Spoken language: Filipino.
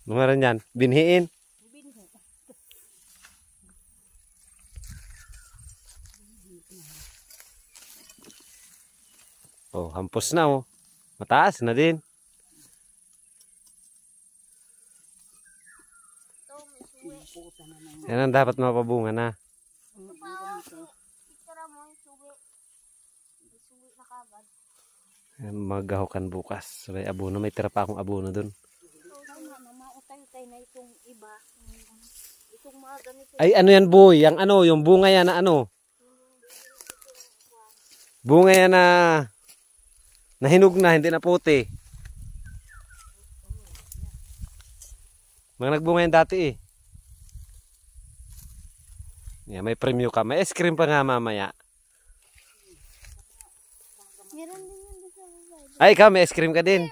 Lumaran yan. Binhiin. Oh, hampos na oh. Mataas na din. Yan ang dapat mapabunga na. Magahukan bukas. May abono. May tira pa akong abono dun. Ay, ano yan boy? Yang ano, yung bunga yan na ano? Bunga yan na nahinog na, hindi na puti. Mga nagbunga yan dati eh. Yeah, may premyo ka. May ice cream pa nga mamaya. Ay, ikaw may ice cream ka din.